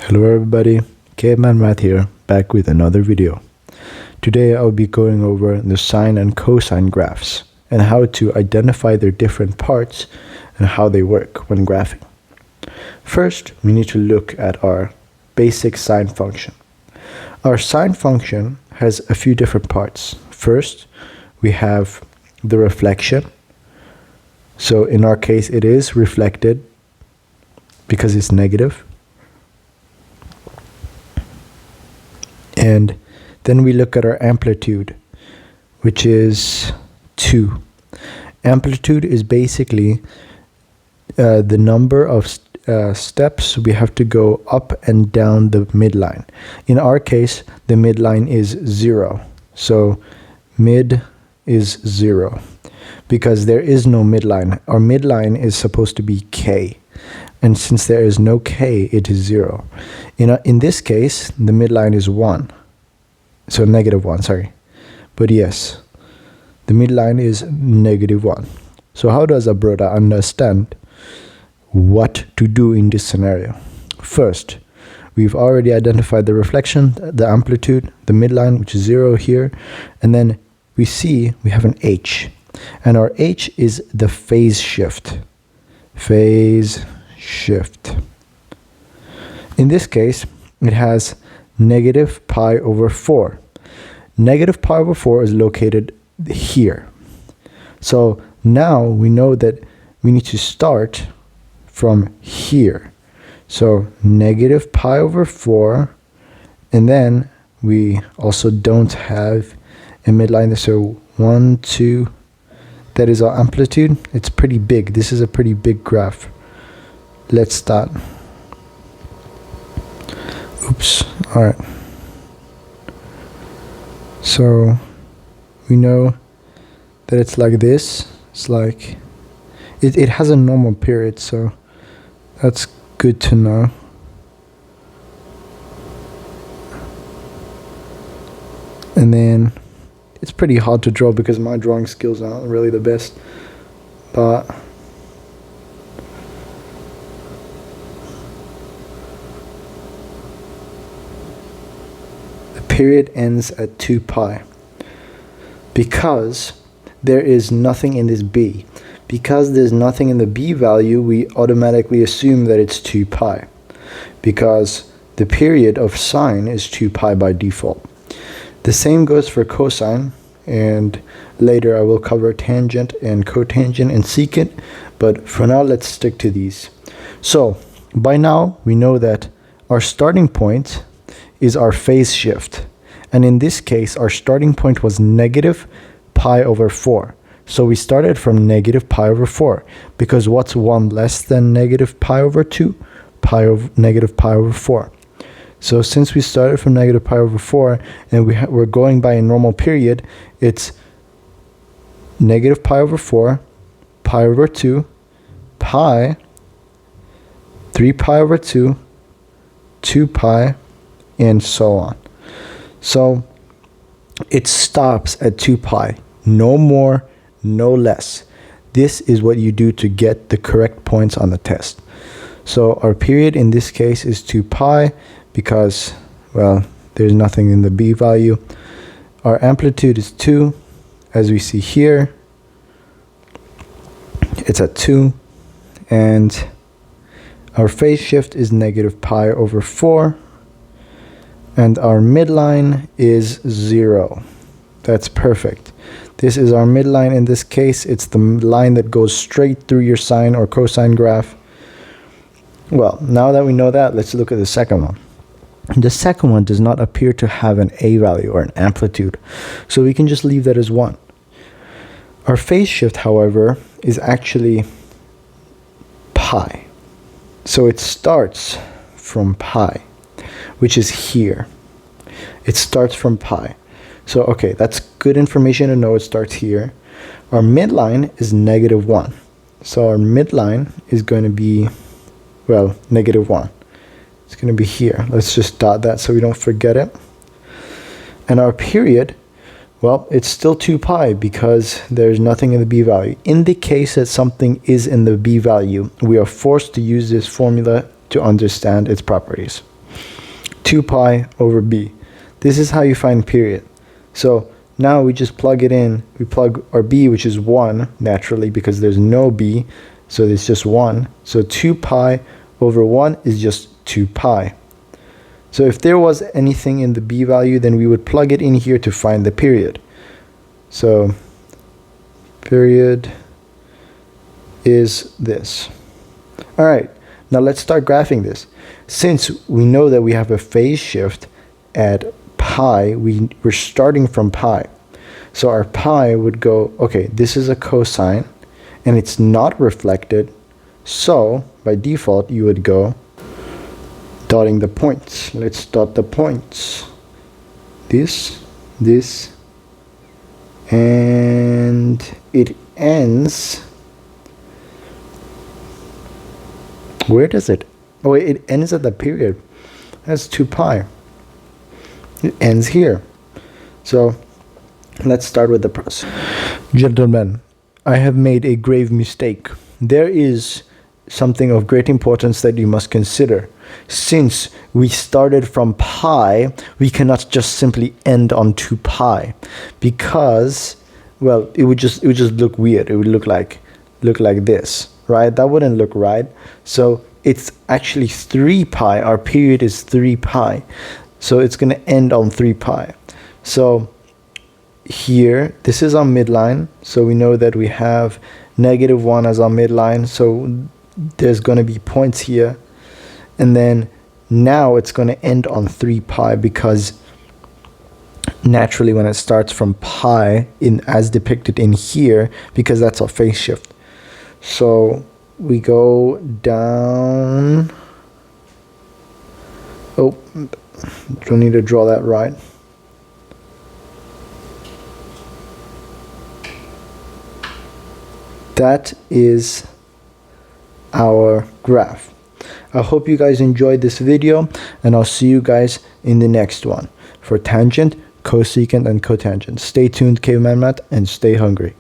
Hello everybody, Caveman Math here, back with another video. Today I'll be going over the sine and cosine graphs and how to identify their different parts and how they work when graphing. First, we need to look at our basic sine function. Our sine function has a few different parts. First, we have the reflection. So in our case, it is reflected because it's negative. And then we look at our amplitude, which is 2. Amplitude is basically the number of steps we have to go up and down the midline. In our case, the midline is 0. So mid is 0 because there is no midline. Our midline is supposed to be k. And since there is no k, it is 0. In this case, the midline is 1. So -1, sorry. But yes, the midline is -1. So how does a brother understand what to do in this scenario? First, we've already identified the reflection, the amplitude, the midline, which is 0 here. And then we see we have an h. And our h is the phase shift. Phase shift. In this case, it has -pi/4. -pi/4 is located here. So now we know that we need to start from here. So -pi/4, and then we also don't have a midline. So 1, 2, that is our amplitude. It's pretty big. This is a pretty big graph. Let's start. Oops. All right. So we know that it's like this. It's like it has a normal period, so that's good to know. And then it's pretty hard to draw because my drawing skills aren't really the best, but period ends at 2 pi because there is nothing in this b. Because there's nothing in the b value, we automatically assume that it's 2 pi because the period of sine is 2 pi by default. The same goes for cosine, and later I will cover tangent and cotangent and secant, but for now let's stick to these. So by now we know that our starting point is our phase shift. And in this case, our starting point was -pi/4. So we started from -pi/4 because what's 1 less than -pi/2? -pi/4. So since we started from -pi/4 and we're going by a normal period, it's -pi/4, pi/2, pi, 3pi/2, 2 pi, and so on. So it stops at 2 pi, no more, no less. This is what you do to get the correct points on the test. So our period in this case is 2 pi because, well, there's nothing in the b value. Our amplitude is 2, as we see here. It's at 2. And our phase shift is -pi/4. And our midline is 0. That's perfect. This is our midline in this case. It's the line that goes straight through your sine or cosine graph. Well, now that we know that, let's look at the second one. The second one does not appear to have an a value or an amplitude, so we can just leave that as 1. Our phase shift, however, is actually pi. So it starts from pi, which is here. It starts from pi. So, okay, that's good information to know. It starts here. Our midline is -1. So our midline is going to be, well, -1. It's going to be here. Let's just dot that so we don't forget it. And our period, well, it's still 2 pi because there's nothing in the b value. In the case that something is in the b value, we are forced to use this formula to understand its properties. 2 pi over b. This is how you find period. So now we just plug it in. We plug our b, which is 1, naturally, because there's no b. So it's just 1. So 2 pi over 1 is just 2 pi. So if there was anything in the b value, then we would plug it in here to find the period. So period is this. All right, now let's start graphing this. Since we know that we have a phase shift at pi, we're starting from pi. So our pi would go, okay, this is a cosine, and it's not reflected. So by default, you would go dotting the points. Let's dot the points. This, and it ends. Where does it? Oh, it ends at the period. That's 2 pi. It ends here. So let's start with the process. Gentlemen, I have made a grave mistake. There is something of great importance that you must consider. Since we started from pi, we cannot just simply end on 2 pi, because, well, it would just look weird. It would look like this, right? That wouldn't look right. So it's actually 3 pi. Our period is 3 pi. So it's going to end on 3 pi. So here, this is our midline. So we know that we have -1 as our midline. So there's going to be points here. And then now it's going to end on 3 pi, because naturally when it starts from pi, as depicted in here, because that's our phase shift. So we go down. Oh, don't need to draw that right. That is our graph. I hope you guys enjoyed this video, and I'll see you guys in the next one for tangent, cosecant, and cotangent. Stay tuned, Caveman Matt, and stay hungry.